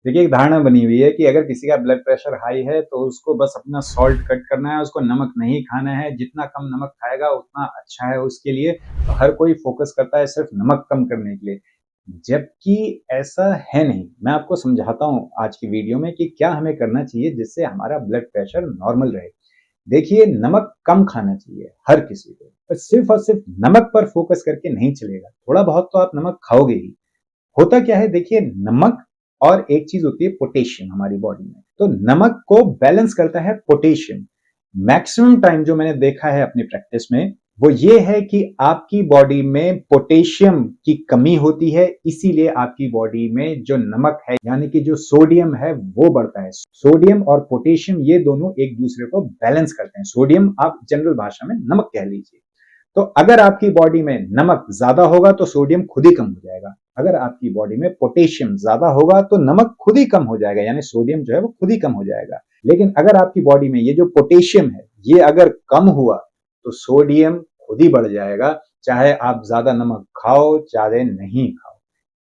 देखिए, एक धारणा बनी हुई है कि अगर किसी का ब्लड प्रेशर हाई है तो उसको बस अपना सॉल्ट कट करना है, उसको नमक नहीं खाना है, जितना कम नमक खाएगा उतना अच्छा है उसके लिए। तो हर कोई फोकस करता है सिर्फ नमक कम करने के लिए, जबकि ऐसा है नहीं। मैं आपको समझाता हूँ आज की वीडियो में कि क्या हमें करना चाहिए जिससे हमारा ब्लड प्रेशर नॉर्मल रहे। देखिए, नमक कम खाना चाहिए हर किसी को, पर और सिर्फ नमक पर फोकस करके नहीं चलेगा। थोड़ा बहुत तो आप नमक खाओगे ही। होता क्या है, देखिए, नमक और एक चीज होती है पोटेशियम हमारी बॉडी में। तो नमक को बैलेंस करता है पोटेशियम। मैक्सिमम टाइम जो मैंने देखा है अपनी प्रैक्टिस में, वो ये है कि आपकी बॉडी में पोटेशियम की कमी होती है, इसीलिए आपकी बॉडी में जो नमक है यानी कि जो सोडियम है वो बढ़ता है। सोडियम और पोटेशियम ये दोनों एक दूसरे को बैलेंस करते हैं। सोडियम आप जनरल भाषा में नमक कह लीजिए। तो अगर आपकी बॉडी में नमक ज्यादा होगा तो सोडियम खुद ही कम हो जाएगा। अगर आपकी बॉडी में पोटेशियम ज्यादा होगा तो नमक खुद ही कम हो जाएगा, यानी सोडियम जो है वो खुद ही कम हो जाएगा। लेकिन अगर आपकी बॉडी में ये जो पोटेशियम है ये अगर कम हुआ तो सोडियम खुद ही बढ़ जाएगा, चाहे आप ज्यादा नमक खाओ चाहे नहीं खाओ।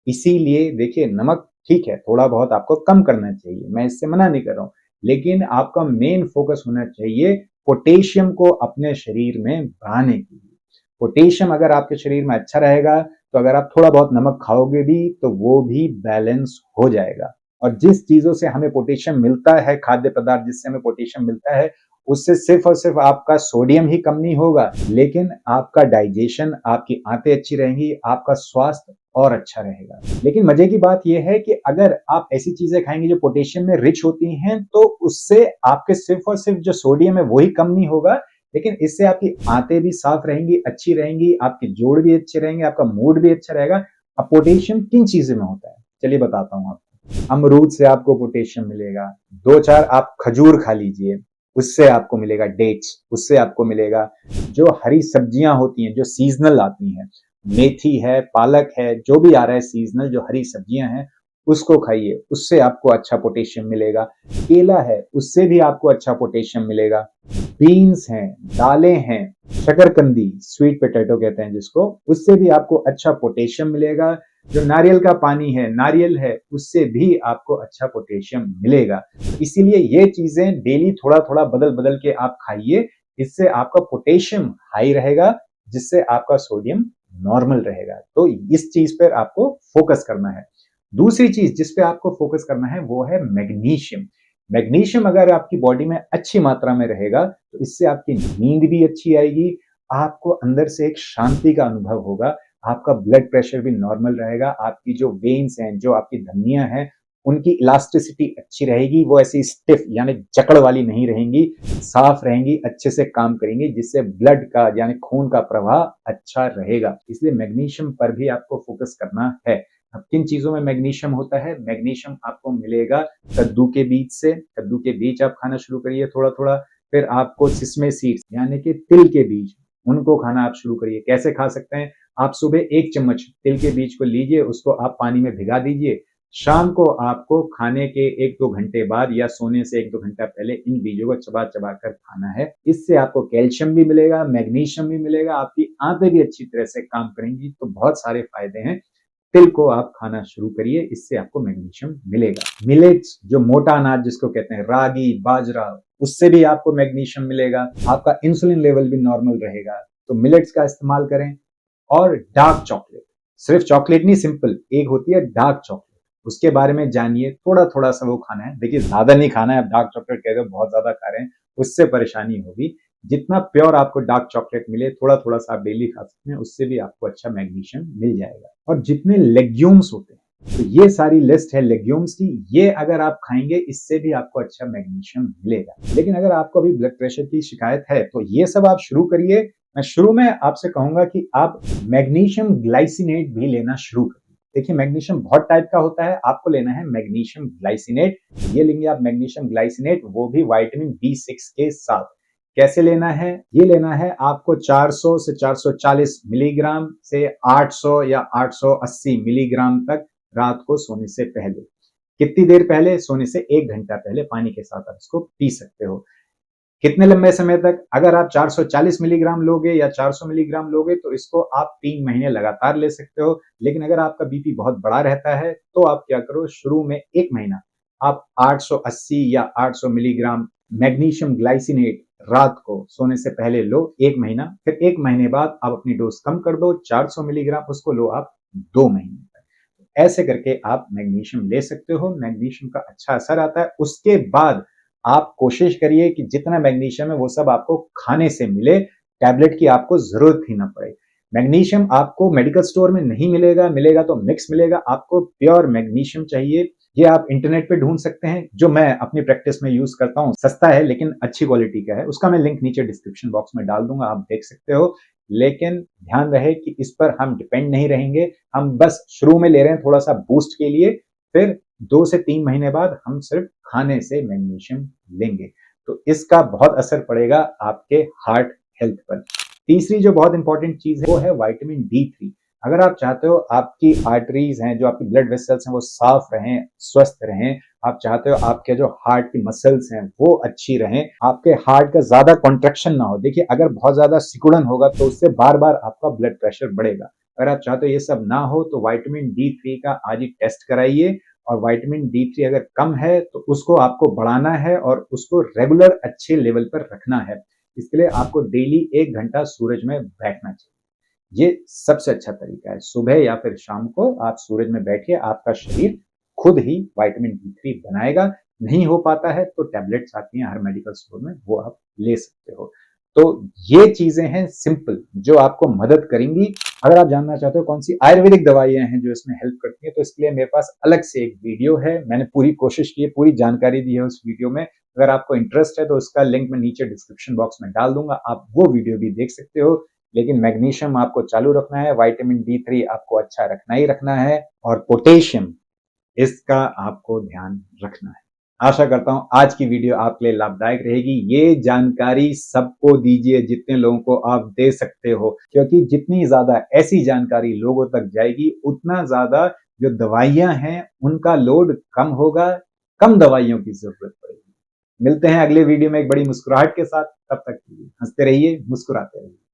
इसीलिए देखिए, नमक ठीक है, थोड़ा बहुत आपको कम करना चाहिए, मैं इससे मना नहीं कर रहा हूं, लेकिन आपका मेन फोकस होना चाहिए पोटेशियम को अपने शरीर में बढ़ाने के लिए। पोटेशियम अगर आपके शरीर में अच्छा रहेगा तो अगर आप थोड़ा बहुत नमक खाओगे भी तो वो भी बैलेंस हो जाएगा। और जिस चीजों से हमें पोटेशियम मिलता है, खाद्य पदार्थ जिससे हमें पोटेशियम मिलता है, उससे सिर्फ और सिर्फ आपका सोडियम ही कम नहीं होगा, लेकिन आपका डाइजेशन, आपकी आंतें अच्छी रहेंगी, आपका स्वास्थ्य और अच्छा रहेगा। लेकिन मजे की बात यह है कि अगर आप ऐसी चीजें खाएंगे जो पोटेशियम में रिच होती हैं तो उससे आपके सिर्फ और सिर्फ जो सोडियम है वही कम नहीं होगा, लेकिन इससे आपकी आंतें भी साफ रहेंगी, अच्छी रहेंगी, आपके जोड़ भी अच्छे रहेंगे, आपका मूड भी अच्छा रहेगा। अब पोटेशियम किन चीजों में होता है, चलिए बताता हूं आपको। अमरूद से आपको पोटेशियम मिलेगा, दो चार आप खजूर खा लीजिए, उससे आपको मिलेगा। डेट्स, उससे आपको मिलेगा। जो हरी सब्जियां होती हैं जो सीजनल आती हैं, मेथी है, पालक है, जो भी आ रहा है सीजनल, जो हरी सब्जियां हैं उसको खाइए, उससे आपको अच्छा पोटेशियम मिलेगा। केला है, उससे भी आपको अच्छा पोटेशियम मिलेगा। बीन्स हैं, दालें हैं, शकरकंदी, स्वीट पोटैटो कहते हैं जिसको, उससे भी आपको अच्छा पोटेशियम मिलेगा। जो नारियल का पानी है, नारियल है, उससे भी आपको अच्छा पोटेशियम मिलेगा। इसीलिए ये चीजें डेली थोड़ा थोड़ा बदल बदल के आप खाइए, इससे आपका पोटेशियम हाई रहेगा, जिससे आपका सोडियम नॉर्मल रहेगा। तो इस चीज पर आपको फोकस करना है। दूसरी चीज जिस पे आपको फोकस करना है वो है मैग्नीशियम। मैग्नीशियम अगर आपकी बॉडी में अच्छी मात्रा में रहेगा तो इससे आपकी नींद भी अच्छी आएगी, आपको अंदर से एक शांति का अनुभव होगा, आपका ब्लड प्रेशर भी नॉर्मल रहेगा, आपकी जो वेन्स हैं, जो आपकी धमनियां हैं, उनकी इलास्टिसिटी अच्छी रहेगी, वो ऐसी स्टिफ यानी जकड़ वाली नहीं रहेंगी, साफ रहेंगी, अच्छे से काम करेंगी, जिससे ब्लड का यानी खून का प्रवाह अच्छा रहेगा। इसलिए मैग्नीशियम पर भी आपको फोकस करना है। अब किन चीजों में मैग्नीशियम होता है? मैग्नीशियम आपको मिलेगा कद्दू के बीज से। कद्दू के बीज आप खाना शुरू करिए थोड़ा थोड़ा। फिर आपको सिसमे सीड्स यानी कि तिल के बीज, उनको खाना आप शुरू करिए। कैसे खा सकते हैं? आप सुबह 1 चम्मच तिल के बीज को लीजिए, उसको आप पानी में भिगा दीजिए। शाम को आपको खाने के 1-2 घंटे बाद या सोने से 1-2 घंटा पहले इन बीजों को चबा चबा कर खाना है। इससे आपको कैल्शियम भी मिलेगा, मैग्नीशियम भी मिलेगा, आपकी आंतें भी अच्छी तरह से काम करेंगी। तो बहुत सारे फायदे हैं। तिल को आप खाना शुरू करिए, इससे आपको मैग्नीशियम मिलेगा। मिलेट्स, जो मोटा अनाज जिसको कहते हैं, रागी, बाजरा, उससे भी आपको मैग्नीशियम मिलेगा। आपका इंसुलिन लेवल भी नॉर्मल रहेगा, तो मिलेट्स का इस्तेमाल करें। और डार्क चॉकलेट, सिर्फ चॉकलेट नहीं, सिंपल एक होती है डार्क चॉकलेट, उसके बारे में जानिए। थोड़ा थोड़ा सा वो खाना है, देखिए ज्यादा नहीं खाना है। आप डार्क चॉकलेट कह रहे हो बहुत ज्यादा खा रहे हैं, उससे परेशानी होगी। जितना प्योर आपको डार्क चॉकलेट मिले, थोड़ा थोड़ा सा आप डेली खा सकते हैं, उससे भी आपको अच्छा मैग्नीशियम मिल जाएगा। और जितने लेग्यूम्स होते हैं, तो ये सारी लिस्ट है लेग्यूम्स की, ये अगर आप खाएंगे इससे भी आपको अच्छा मैग्नीशियम मिलेगा। लेकिन अगर आपको अभी ब्लड प्रेशर की शिकायत है तो ये सब आप शुरू करिए। मैं शुरू में आपसे कहूंगा कि आप मैग्नीशियम ग्लाइसिनेट भी लेना शुरू करिए। देखिए, मैग्नीशियम बहुत टाइप का होता है, आपको लेना है मैग्नीशियम ग्लाइसिनेट। ये लेंगे आप मैग्नीशियम ग्लाइसिनेट, वो भी विटामिन B6 के साथ। कैसे लेना है? ये लेना है आपको 400 से 440 मिलीग्राम से 800 या 880 मिलीग्राम तक, रात को सोने से पहले। कितनी देर पहले? सोने से 1 घंटा पहले पानी के साथ आप इसको पी सकते हो। कितने लंबे समय तक? अगर आप 440 मिलीग्राम लोगे या 400 मिलीग्राम लोगे तो इसको आप 3 महीने लगातार ले सकते हो। लेकिन अगर आपका बीपी बहुत बड़ा रहता है तो आप क्या करो, शुरू में 1 महीना आप 880 या 800 मिलीग्राम मैग्नीशियम ग्लाइसिनेट रात को सोने से पहले लो 1 महीना, फिर 1 महीने बाद आप अपनी डोज कम कर दो 400 मिलीग्राम, उसको लो आप 2 महीने तक। ऐसे करके आप मैग्नीशियम ले सकते हो, मैग्नीशियम का अच्छा असर आता है। उसके बाद आप कोशिश करिए कि जितना मैग्नीशियम है वो सब आपको खाने से मिले, टैबलेट की आपको जरूरत ही ना पड़े। मैग्नीशियम आपको मेडिकल स्टोर में नहीं मिलेगा, मिलेगा तो मिक्स मिलेगा। आपको प्योर मैग्नीशियम चाहिए, ये आप इंटरनेट पे ढूंढ सकते हैं, जो मैं अपनी प्रैक्टिस में यूज करता हूं। सस्ता है लेकिन अच्छी क्वालिटी का है, उसका मैं लिंक नीचे डिस्क्रिप्शन बॉक्स में डाल दूंगा, आप देख सकते हो। लेकिन ध्यान रहे कि इस पर हम डिपेंड नहीं रहेंगे, हम बस शुरू में ले रहे हैं थोड़ा सा बूस्ट के लिए, फिर 2 से 3 महीने बाद हम सिर्फ खाने से मैग्नीशियम लेंगे, तो इसका बहुत असर पड़ेगा आपके हार्ट हेल्थ पर। तीसरी जो बहुत इंपॉर्टेंट चीज है वो है विटामिन D3। अगर आप चाहते हो आपकी आर्टरीज हैं, जो आपकी ब्लड वेसल्स हैं, वो साफ रहें, स्वस्थ रहें, आप चाहते हो आपके जो हार्ट की मसल्स हैं वो अच्छी रहें, आपके हार्ट का ज्यादा कॉन्ट्रैक्शन ना हो। देखिए, अगर बहुत ज्यादा सिकुड़न होगा तो उससे बार बार आपका ब्लड प्रेशर बढ़ेगा। अगर आप चाहते हो ये सब ना हो तो विटामिन D3 का आज ही टेस्ट कराइए, और विटामिन D3 अगर कम है तो उसको आपको बढ़ाना है और उसको रेगुलर अच्छे लेवल पर रखना है। इसके लिए आपको डेली 1 घंटा सूरज में बैठना चाहिए। ये सबसे अच्छा तरीका है। सुबह या फिर शाम को आप सूरज में बैठिए, आपका शरीर खुद ही विटामिन D3 बनाएगा। नहीं हो पाता है तो टैबलेट्स आती हैं हर मेडिकल स्टोर में, वो आप ले सकते हो। तो ये चीजें हैं सिंपल, जो आपको मदद करेंगी। अगर आप जानना चाहते हो कौन सी आयुर्वेदिक दवाइयां हैं जो इसमें हेल्प करती हैं, तो इसके लिए मेरे पास अलग से एक वीडियो है, मैंने पूरी कोशिश की है, पूरी जानकारी दी है उस वीडियो में। अगर आपको इंटरेस्ट है तो उसका लिंक मैं नीचे डिस्क्रिप्शन बॉक्स में डाल दूंगा, आप वो वीडियो भी देख सकते हो। लेकिन मैग्नीशियम आपको चालू रखना है, विटामिन D3 आपको अच्छा रखना ही रखना है, और पोटेशियम, इसका आपको ध्यान रखना है। आशा करता हूं आज की वीडियो आपके लिए लाभदायक रहेगी। ये जानकारी सबको दीजिए, जितने लोगों को आप दे सकते हो, क्योंकि जितनी ज्यादा ऐसी जानकारी लोगों तक जाएगी उतना ज्यादा जो दवाइयां हैं उनका लोड कम होगा, कम दवाइयों की जरूरत पड़ेगी। मिलते हैं अगले वीडियो में एक बड़ी मुस्कुराहट के साथ, तब तक के लिए हंसते रहिए, मुस्कुराते रहिए।